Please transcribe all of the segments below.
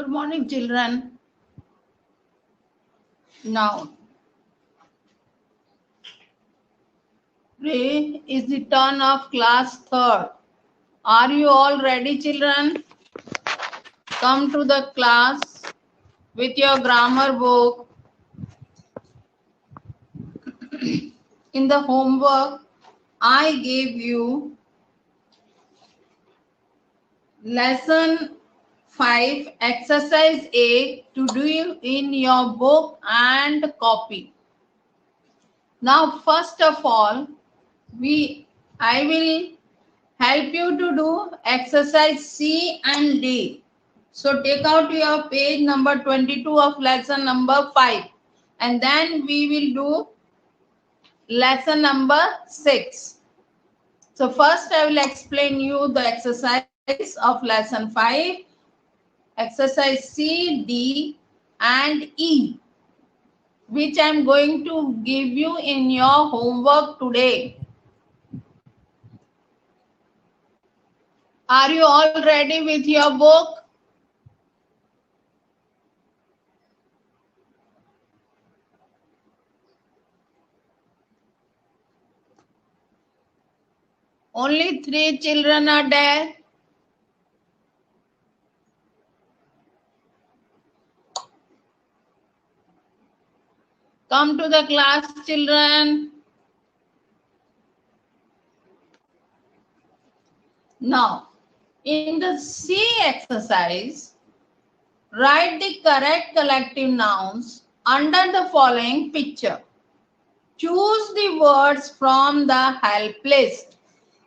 Good morning, children. Now, today is the turn of class third. Are you all ready, children? Come to the class with your grammar book. In the homework, I gave you lesson 5, exercise A to do in your book and copy. Now, first of all, I will help you to do exercise C and D. So take out your page number 22 of lesson number 5, and then we will do lesson number 6. So first I will explain you the exercise of lesson 5, exercise C, D and E, which I am going to give you in your homework today. Are you all ready with your book? Only 3 children are there. Come to the class, children. Now, in the C exercise, write the correct collective nouns under the following picture. Choose the words from the help list.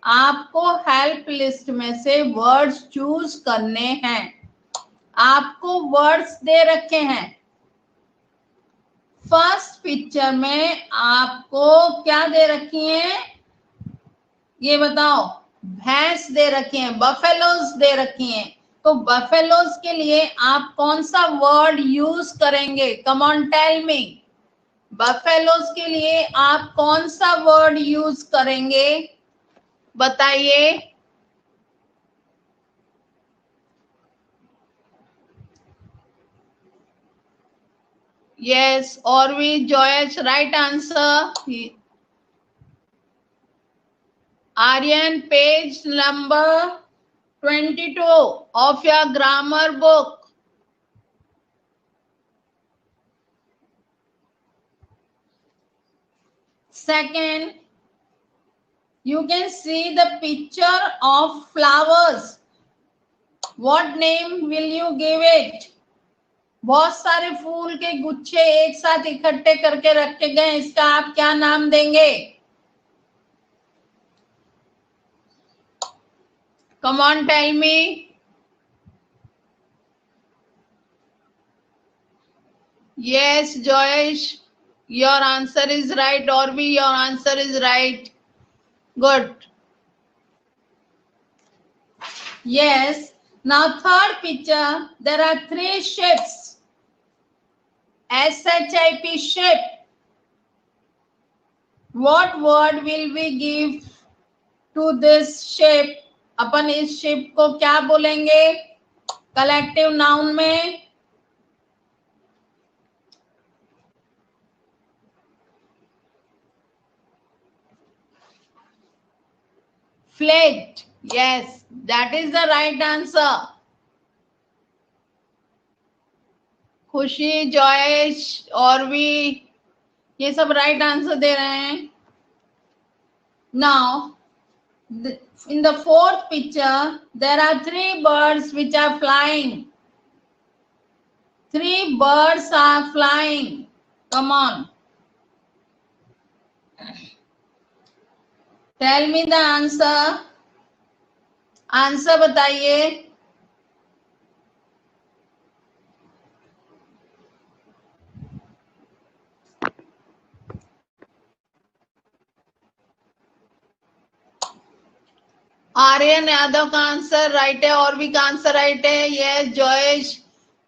आपको help list में से words choose करने हैं. आपको words दे रखे हैं. First picture में आपको क्या दे रखी है, ये बताओ. भैंस दे रखी हैं, बफेलोज दे रखी हैं. तो बफेलोज के लिए आप कौन सा वर्ड यूज करेंगे? Come on tell me. Buffaloes के लिए आप कौन सा वर्ड यूज करेंगे, बताइए. Yes, Orvi, Joyesh, right answer. Aryan, page number 22 of your grammar book. Second, you can see the picture of flowers. What name will you give it? बहुत सारे फूल के गुच्छे एक साथ इकट्ठे करके रखे गए, इसका आप क्या नाम देंगे? Come on, tell me. Yes, Joyesh, your answer is right. Orvi, your answer is right. Good. Yes. Now, third picture, there are 3 ships. SHIP, ship. What word will we give to this ship? अपन इस ship को क्या बोलेंगे collective noun में? Fleet. Yes, that is the right answer. खुशी, जॉयश, और भी ये सब राइट आंसर दे रहे हैं. Now, in the fourth picture, there are 3 birds which are flying. 3 birds are flying. Come on. Tell me the answer. Answer बताइए. आर्यन यादव का आंसर राइट है, और भी का आंसर राइट है. यस, जॉयश,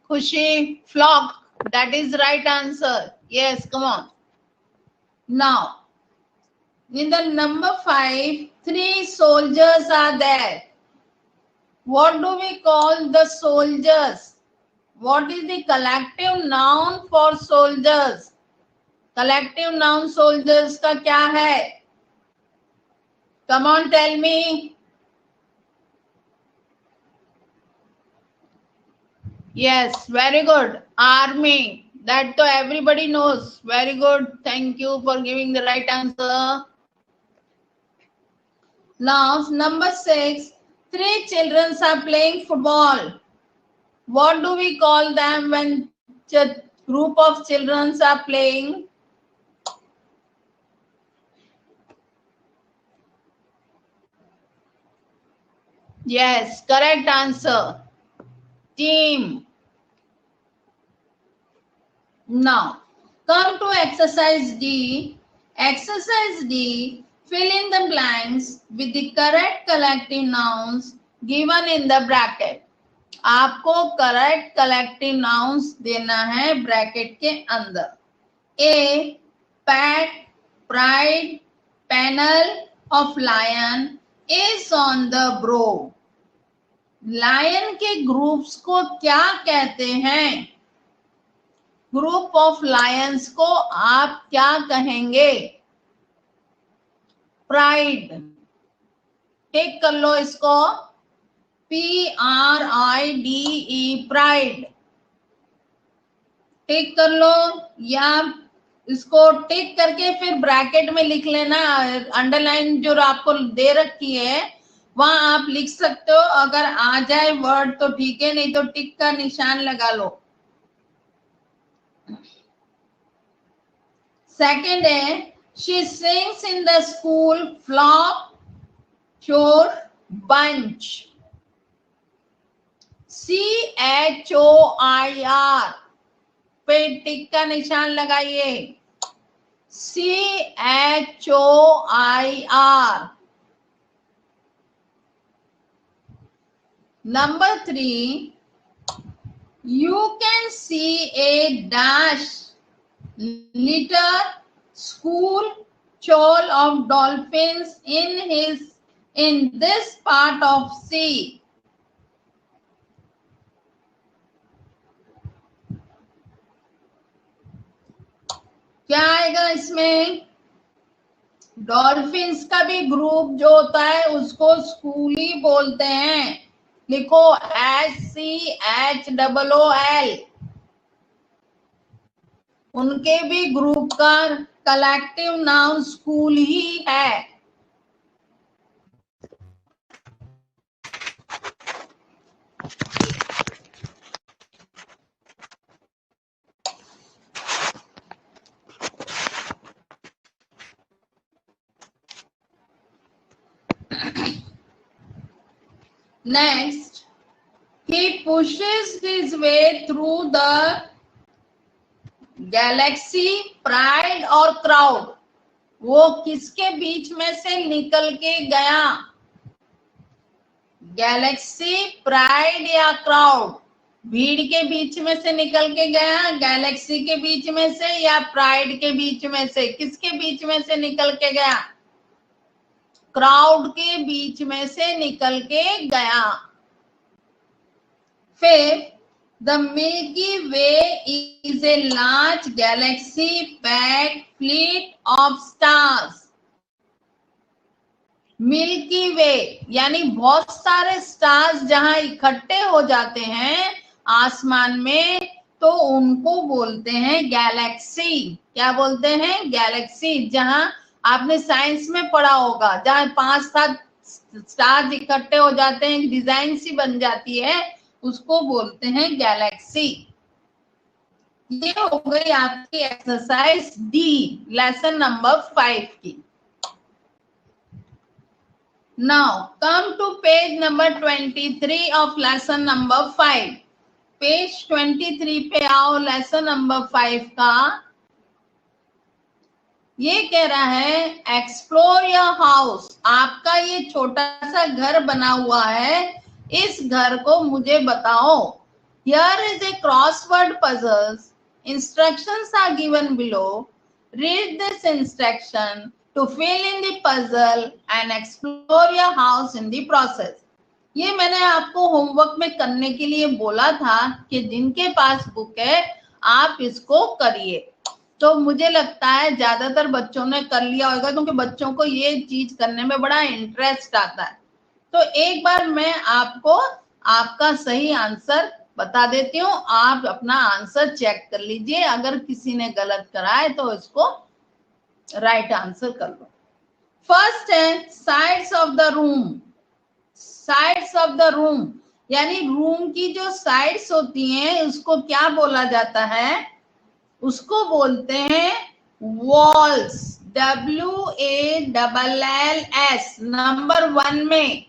खुशी, flock, that is right answer. Yes, come on. Now in the number 5, 3 soldiers are there. What do we call the soldiers? What is the collective noun for soldiers? Collective noun soldiers का क्या है? Come on, tell me. Yes, very good. Army. That to everybody knows. Very good. Thank you for giving the right answer. Now, number 6. 3 children are playing football. What do we call them when a group of children are playing? Yes, correct answer. Team. Now, come to exercise D. Exercise D, fill in the blanks with the correct collective nouns given in the bracket. आपको correct collective nouns देना है bracket के अंदर. A, pat, pride, panel of lion is on the prowl. Lion के groups को क्या कहते हैं? ग्रुप ऑफ लायंस को आप क्या कहेंगे? प्राइड. टिक कर लो इसको. PRIDE, pride. टिक कर लो, या इसको टिक करके फिर ब्रैकेट में लिख लेना. अंडरलाइन जो आपको दे रखी है वहां आप लिख सकते हो. अगर आ जाए वर्ड तो ठीक है, नहीं तो टिक का निशान लगा लो. सेकेंड है, she sings in the school flock, choir, bunch. CHOIR पे टिक का निशान लगाइए. CHOIR. Number 3, you can see a dash litter school shoal of dolphins in this part of sea. क्या आएगा इसमें? डॉल्फिन्स का भी ग्रुप जो होता है उसको स्कूली बोलते हैं. लिखो SCHOOL. उनके भी ग्रुप का कलेक्टिव नाउन स्कूल ही है. Next, he pushes his way through the galaxy, pride और crowd. वो किसके बीच में से निकल के गया? गैलेक्सी, प्राइड या क्राउड? भीड़ के बीच में से निकल के गया, गैलेक्सी के बीच में से या प्राइड के बीच में से? किसके बीच में से निकल के गया? क्राउड के बीच में से निकल के गया. फिर the Milky Way is a large galaxy packed fleet of stars. Milky Way यानी बहुत सारे स्टार्स जहां इकट्ठे हो जाते हैं आसमान में, तो उनको बोलते हैं गैलेक्सी. क्या बोलते हैं? गैलेक्सी. जहां आपने साइंस में पढ़ा होगा, जहां 5-7 स्टार्स इकट्ठे हो जाते हैं, डिजाइन सी बन जाती है, उसको बोलते हैं गैलेक्सी. ये हो गई आपकी एक्सरसाइज डी, लेसन नंबर 5 की. Now come to page number 23 of lesson number 5. Page 23 पे आओ. लेसन नंबर 5 का ये कह रहा है, एक्सप्लोर योर हाउस. आपका ये छोटा सा घर बना हुआ है, इस घर को मुझे बताओ. Here is a crossword puzzles. Instructions are given below. Read this instruction to fill in the puzzle and explore your house in the process. ये मैंने आपको होमवर्क में करने के लिए बोला था कि जिनके पास बुक है आप इसको करिए। तो मुझे लगता है ज्यादातर बच्चों ने कर लिया होगा, क्योंकि बच्चों को ये चीज करने में बड़ा इंटरेस्ट आता है। तो एक बार मैं आपको आपका सही आंसर बता देती हूँ, आप अपना आंसर चेक कर लीजिए। अगर किसी ने गलत करा है तो इसको राइट आंसर कर लो। फर्स्ट है sides of the room. Sides of the room यानी रूम की जो साइड्स होती हैं उसको क्या बोला जाता है? उसको बोलते हैं वॉल्स। WALLS। नंबर 1 में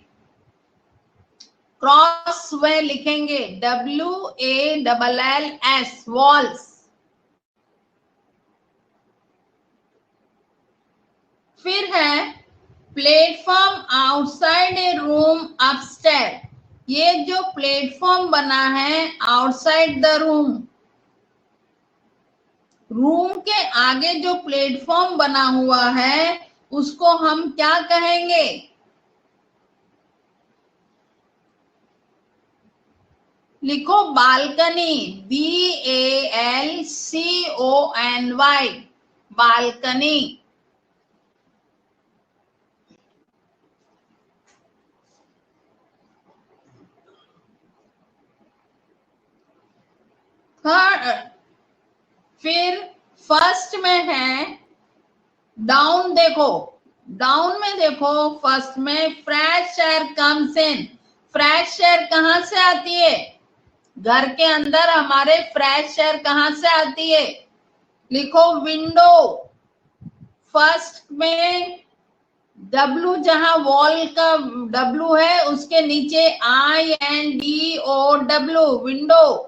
क्रॉस में लिखेंगे WALLS वॉल्स। फिर है प्लेटफॉर्म आउटसाइड ए रूम अपस्टेयर। ये जो प्लेटफॉर्म बना है आउटसाइड द रूम, रूम के आगे जो प्लेटफॉर्म बना हुआ है उसको हम क्या कहेंगे? लिखो बालकनी। BALCONY balcony. फिर फर्स्ट में है डाउन। देखो डाउन में देखो फर्स्ट में fresh air comes in. Fresh air कहां से आती है? घर के अंदर हमारे फ्रेश एयर कहां से आती है? लिखो विंडो। फर्स्ट में W जहां वॉल का W है उसके नीचे INDOW विंडो।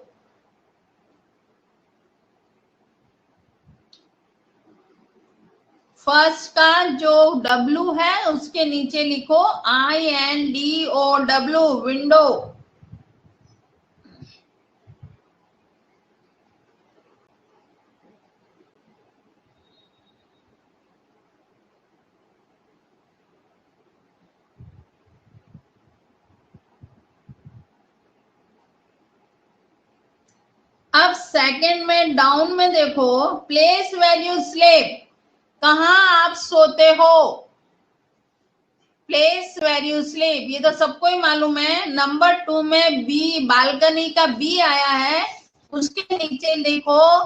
फर्स्ट का जो W है उसके नीचे लिखो INDOW विंडो। अब सेकंड में डाउन में देखो प्लेस वेयर यू स्लीप। कहां आप सोते हो? प्लेस वेयर यू स्लीप ये तो सबको ही मालूम है। नंबर 2 में बी बालकनी का बी आया है, उसके नीचे लिखो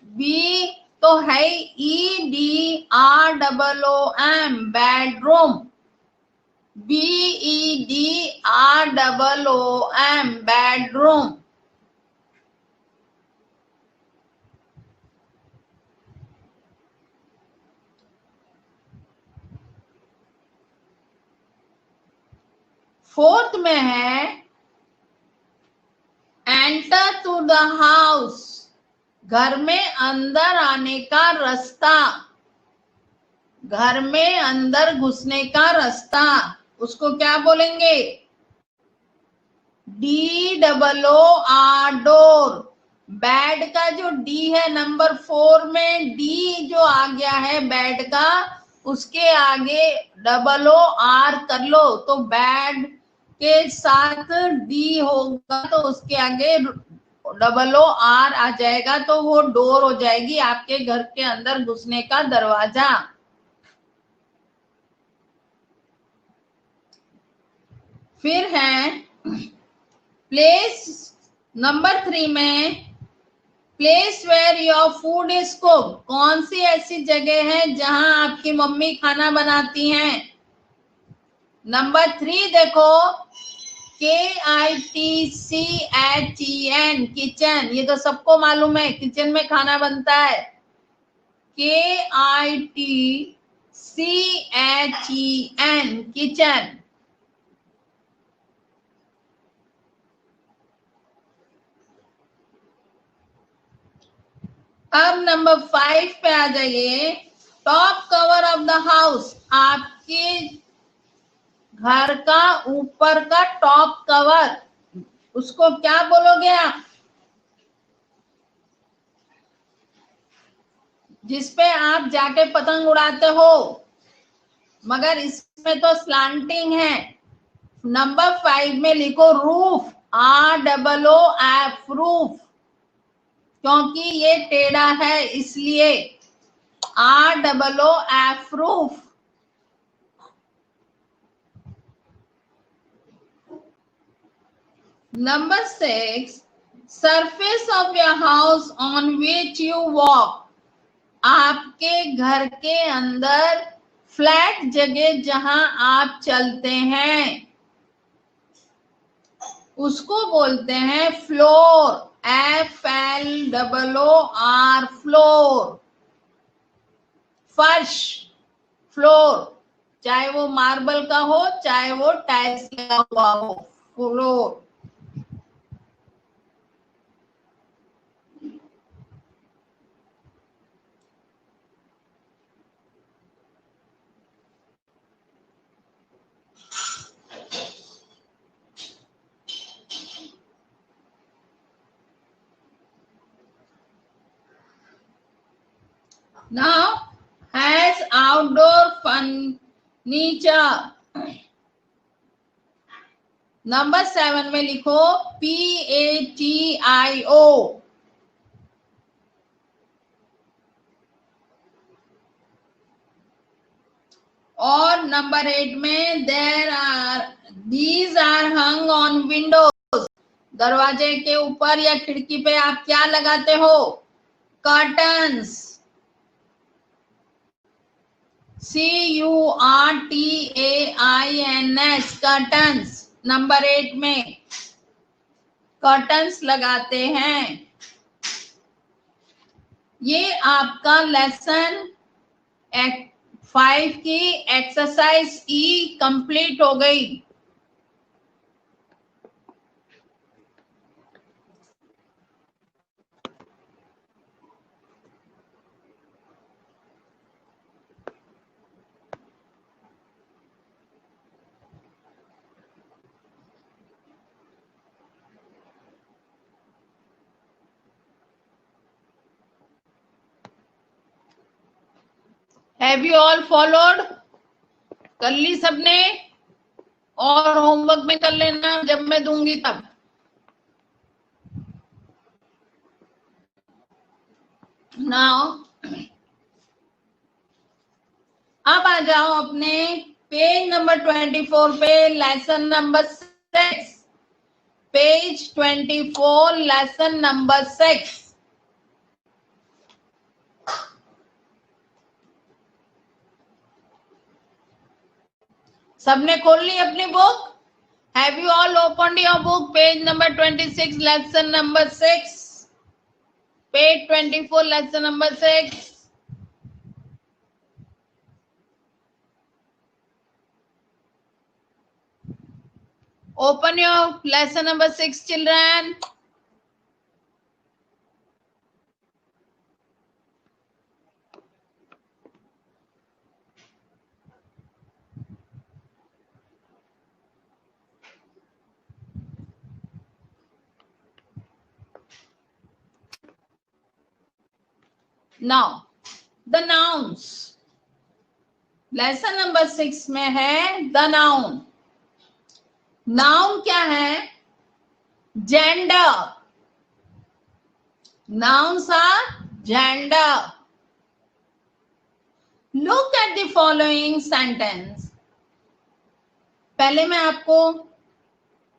बी तो है EDROOM bedroom. BEDROOM bedroom. Fourth में है एंटर टू द हाउस। घर में अंदर आने का रास्ता, घर में अंदर घुसने का रास्ता, उसको क्या बोलेंगे? DOOR door. बेड का जो D है नंबर 4 में D जो आ गया है बेड का, उसके आगे OOR कर लो तो बेड के साथ D होगा तो उसके आगे OOR आ जाएगा तो वो डोर हो जाएगी आपके घर के अंदर घुसने का दरवाजा। फिर है प्लेस नंबर 3 में place where your food is cooked. कौन सी ऐसी जगह है जहां आपकी मम्मी खाना बनाती हैं? नंबर 3 देखो KITCHEN किचन। ये तो सबको मालूम है किचन में खाना बनता है। KITCHEN kitchen. अब नंबर 5 पे आ जाइए। Top cover of the house. आपके घर का ऊपर का टॉप कवर, उसको क्या बोलोगे आप? जिसपे आप जाके पतंग उड़ाते हो, मगर इसमें तो स्लांटिंग है, नंबर 5 में लिखो रूफ, ROOF, रूफ, क्योंकि ये टेढ़ा है इसलिए ROOF, roof. Number 6, surface of your house on which you walk, आपके घर के अंदर फ्लैट जगह जहां आप चलते हैं उसको बोलते हैं फ्लोर, FLOOR, फ्लोर, फर्श, फ्लोर, चाहे वो मार्बल का हो चाहे वो टाइल्स लगा हुआ हो, floor. Now has outdoor furniture. Number 7 में लिखो PATIO, और नंबर 8 में these are hung on windows, दरवाजे के ऊपर या खिड़की पे आप क्या लगाते हो? Curtains, CURTAINS, curtains. नंबर 8 में कर्टन्स लगाते हैं। ये आपका लेसन 5 की एक्सरसाइज E कंप्लीट हो गई। Have you all followed? कर ली सबने? और होमवर्क में कर लेना जब मैं दूंगी तब। नाउ अब आ जाओ अपने पेज नंबर 24 पे, lesson number 6, page 24, lesson number 6। सबने खोल ली अपनी book? Have you all opened your book? Page number 26, lesson number 6. Page 24, lesson number 6. Open your lesson number 6, children. Now, the nouns. Lesson number 6 में है the noun. Noun क्या है? Gender. Nouns are gender. Look at the following sentence. पहले मैं आपको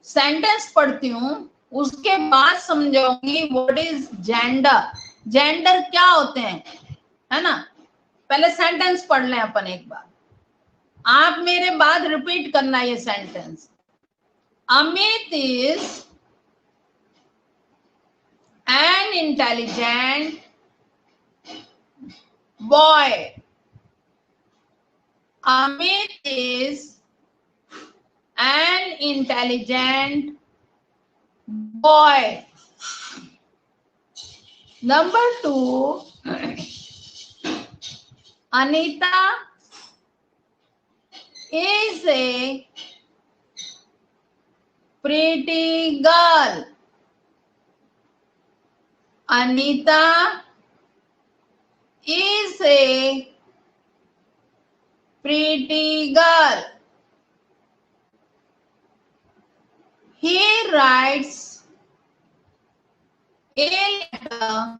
sentence पढ़ती हूं, उसके बाद समझाऊंगी व्हाट इज जेंडर। जेंडर क्या होते हैं, है ना? पहले सेंटेंस पढ़ लें अपन एक बार, आप मेरे बाद रिपीट करना ये sentence. Amit is an intelligent boy. Amit is an intelligent boy. Number 2, Anita is a pretty girl. Anita is a pretty girl. he writes a letter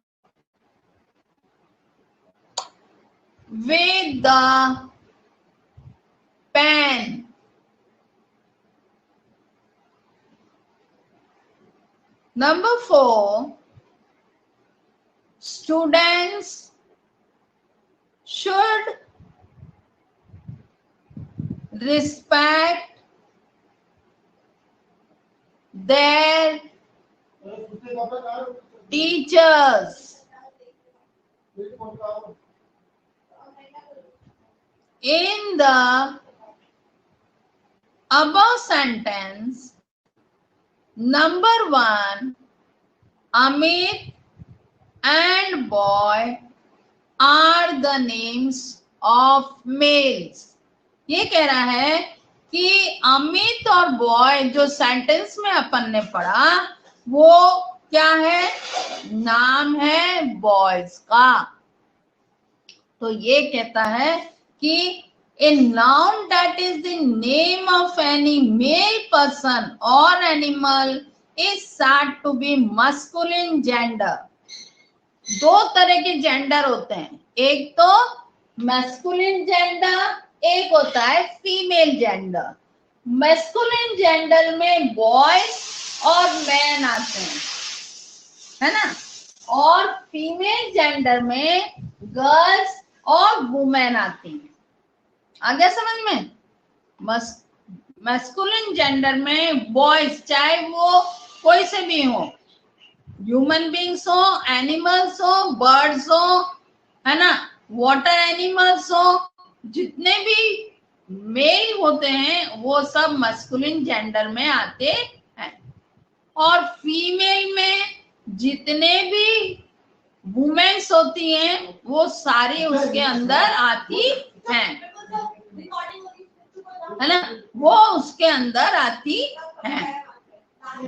with the pen. Number 4, students should respect their teachers. In the above sentence, number 1, Amit and boy are the names of males. ये कह रहा है कि अमित और boy जो sentence में अपन ने पढ़ा वो क्या है, नाम है बॉयज का। तो ये कहता है कि a noun that is the name of any male person or animal is said to be masculine gender. दो तरह के जेंडर होते हैं, एक तो मैस्कुलिन जेंडर, एक होता है फीमेल जेंडर। मैस्कुलिन जेंडर में बॉयज और मैन आते हैं, है ना, और फीमेल जेंडर में गर्ल्स और वुमेन आती हैं। आ गया समझ में? मैस्कुलिन जेंडर में बॉयज चाहे वो कोई से भी हो, ह्यूमन बींग्स हो, एनिमल्स हो, बर्ड्स हो, है ना, वाटर एनिमल्स हो, जितने भी मेल होते हैं वो सब मैस्कुलिन जेंडर में आते हैं। और फीमेल में जितने भी वुमेन्स होती हैं वो सारी उसके अंदर आती हैं, है ना, वो उसके अंदर आती हैं,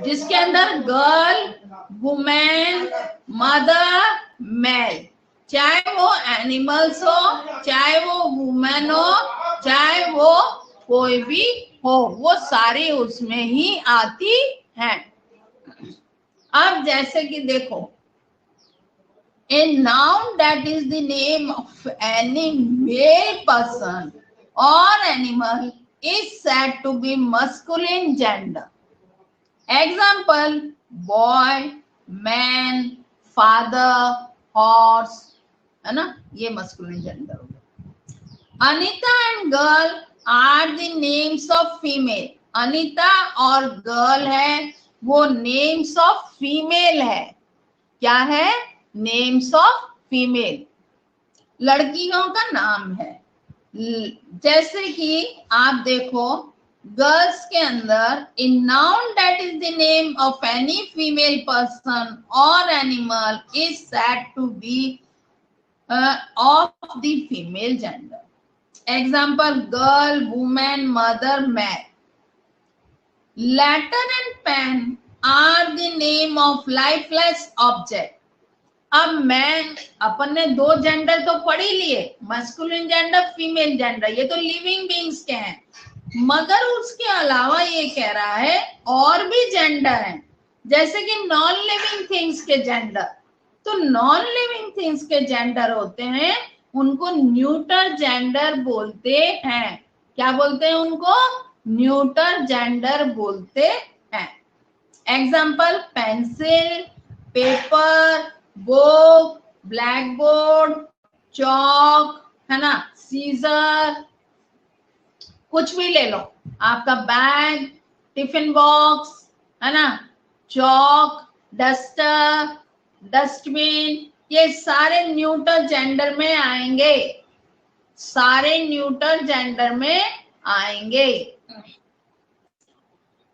जिसके अंदर गर्ल, वुमेन, मदर, मेल, चाहे वो एनिमल्स हो, चाहे वो वुमेन हो, चाहे वो कोई भी हो, वो सारी उसमें ही आती हैं। अब जैसे कि देखो, a noun that is the name of any male person or animal is said to be masculine gender. Example, boy, man, father, horse, है ना, ये masculine gender हो गया। Anita and girl are the names of female. Anita और girl है वो names of female है। क्या है? नेम्स ऑफ फीमेल, लड़कियों का नाम है। जैसे कि आप देखो, गर्ल्स के अंदर in noun that is the name of any female person और animal is said to be of the female gender. Example, girl, women, mother, man. Letter and pen are the name of lifeless object. अब man, अपन ने दो gender तो पढ़ ही लिए, masculine gender, female gender, ये तो लिविंग बीइंग्स के हैं, मगर उसके अलावा ये कह रहा है और भी जेंडर हैं, जैसे कि नॉन लिविंग थिंग्स के जेंडर। तो नॉन लिविंग थिंग्स के जेंडर होते हैं, उनको न्यूटर जेंडर बोलते हैं। क्या बोलते हैं उनको? न्यूटर जेंडर बोलते हैं। Example, pencil, paper, book, black board, chalk, है ना, सीजर, कुछ भी ले लो, आपका बैग, टिफिन बॉक्स, है ना, चौक, डस्टर, डस्टबिन, ये सारे न्यूटर जेंडर में आएंगे, सारे न्यूटर जेंडर में आएंगे।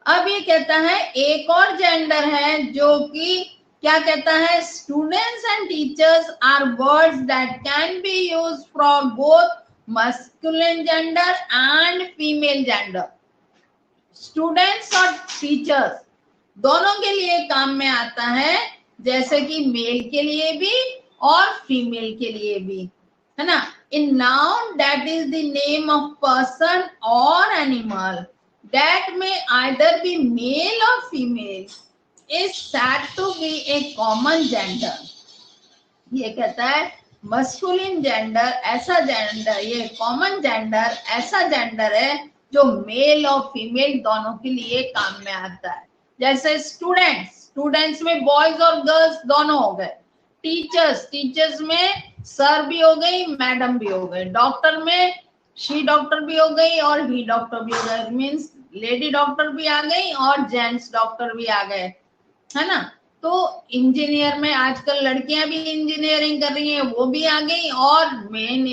अब ये कहता है एक और जेंडर है जो कि क्या कहता है, students and teachers are words that can be used for both masculine gender and female gender. Students और टीचर्स दोनों के लिए काम में आता है, जैसे कि मेल के लिए भी और फीमेल के लिए भी, है ना। In noun that is the name of person और animal, that may either be male or female is said to be a common gender. ये कहता है मस्कुलिन जेंडर ऐसा जेंडर, ये कॉमन जेंडर ऐसा जेंडर है जो मेल और फीमेल दोनों के लिए काम में आता है. जैसे स्टूडेंट्स में बॉयज और गर्ल्स दोनों हो गए. टीचर्स में सर भी हो गई, मैडम भी हो गए. डॉक्टर में शी डॉक्टर भी हो गई और ही डॉक्टर भी हो गए. मीन्स लेडी डॉक्टर भी आ गई और जेंट्स डॉक्टर भी आ गए, है ना. तो इंजीनियर में आजकल लड़कियां भी इंजीनियरिंग कर रही हैं, वो भी आ गई. और मेन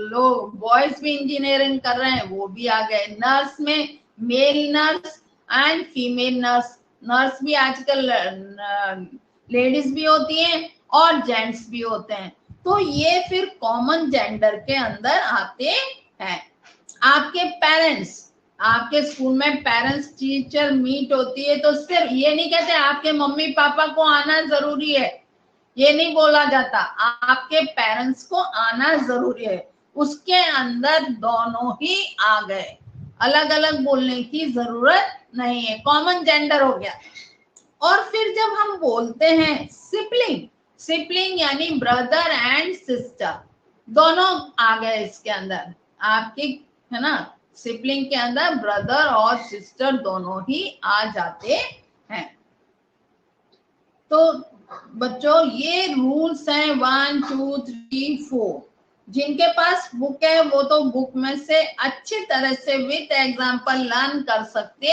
लोग बॉयज भी इंजीनियरिंग कर रहे हैं, वो भी आ गए. नर्स में male nurse and female nurse भी आजकल लेडीज भी होती हैं और जेंट्स भी होते हैं. तो ये फिर कॉमन जेंडर के अंदर आते हैं. आपके पेरेंट्स, आपके स्कूल में पेरेंट्स टीचर मीट होती है तो सिर्फ ये नहीं कहते आपके मम्मी पापा को आना जरूरी है, ये नहीं बोला जाता. आपके पेरेंट्स को आना जरूरी है. उसके अंदर दोनों ही आ गए, अलग अलग बोलने की जरूरत नहीं है. कॉमन जेंडर हो गया. और फिर जब हम बोलते हैं सिबलिंग यानी ब्रदर एंड सिस्टर, दोनों आ गए इसके अंदर आपके, है ना. सिबलिंग के अंदर ब्रदर और सिस्टर दोनों ही आ जाते हैं. तो बच्चों ये रूल्स हैं 1 2 3 4. जिनके पास बुक है वो तो बुक में से अच्छी तरह से विद एग्जांपल लर्न कर सकते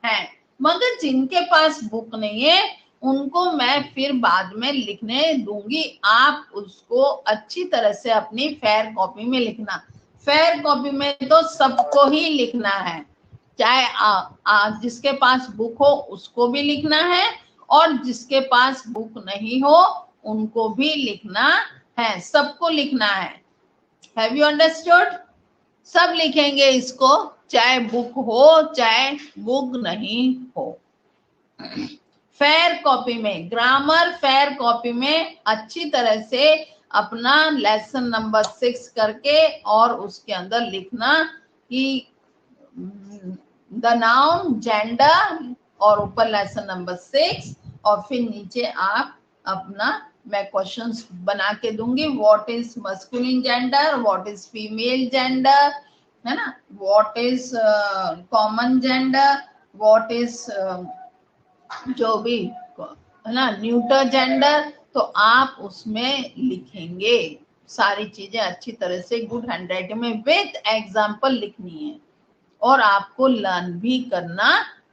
हैं. मगर जिनके पास बुक नहीं है उनको मैं फिर बाद में लिखने दूंगी. आप उसको अच्छी तरह से अपनी फेयर कॉपी में लिखना. फेयर कॉपी में तो सबको ही लिखना है, चाहे जिसके पास बुक हो उसको भी लिखना है और जिसके पास बुक नहीं हो उनको भी लिखना है. सबको लिखना है. Have you understood? सब लिखेंगे इसको, चाहे बुक हो चाहे बुक नहीं हो. फेयर कॉपी में, ग्रामर फेयर कॉपी में अच्छी तरह से अपना लेसन नंबर 6 करके और उसके अंदर लिखना कि द नाउन जेंडर और ऊपर लेसन नंबर 6 और फिर नीचे आप अपना, मैं क्वेश्चंस बना के दूंगी. What is masculine gender, what is female gender, है ना, what is common gender, what is जो भी, है ना, न्यूटर जेंडर. तो आप उसमें लिखेंगे सारी चीजें अच्छी तरह से गुड हैंडराइटिंग में विद एग्जांपल लिखनी है. और आपको लर्न भी करना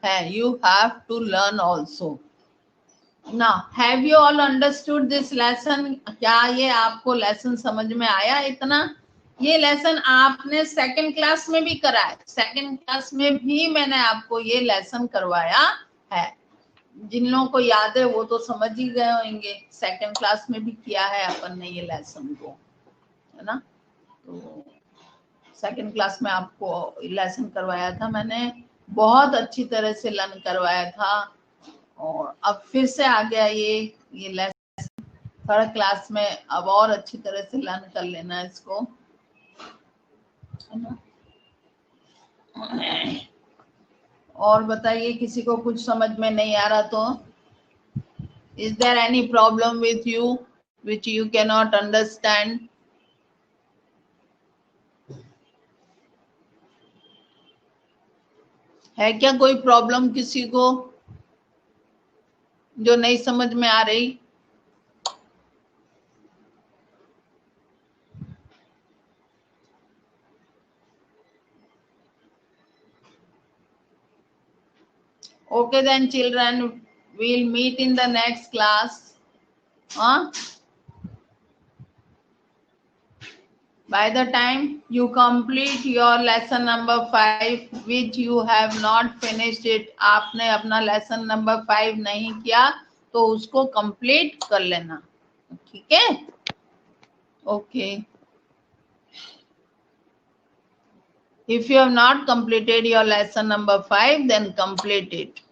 है. You have to learn also. Now have you all understood this lesson? क्या ये आपको लेसन समझ में आया इतना? ये लेसन आपने सेकंड क्लास में भी करा है. सेकंड क्लास में भी मैंने आपको ये लेसन करवाया है. जिन लोगों को याद है वो तो समझ ही गए होंगे. सेकंड क्लास में भी किया है अपन ने ये लेसन को, है ना. तो सेकंड क्लास में आपको लेसन करवाया था मैंने, बहुत अच्छी तरह से लर्न करवाया था. और अब फिर से आ गया ये लेसन थर्ड क्लास में. अब और अच्छी तरह से लर्न कर लेना इसको, है ना. और बताइए, किसी को कुछ समझ में नहीं आ रहा तो? Is there any problem with you which you can not understand? है क्या कोई प्रॉब्लम किसी को जो नहीं समझ में आ रही? Okay then children, we'll meet in the next class. By the time you complete your lesson number 5 which you have not finished it, आपने अपना lesson number 5 नहीं किया तो उसको complete कर लेना. ठीक है? Okay. If you have not completed your lesson number 5, then complete it.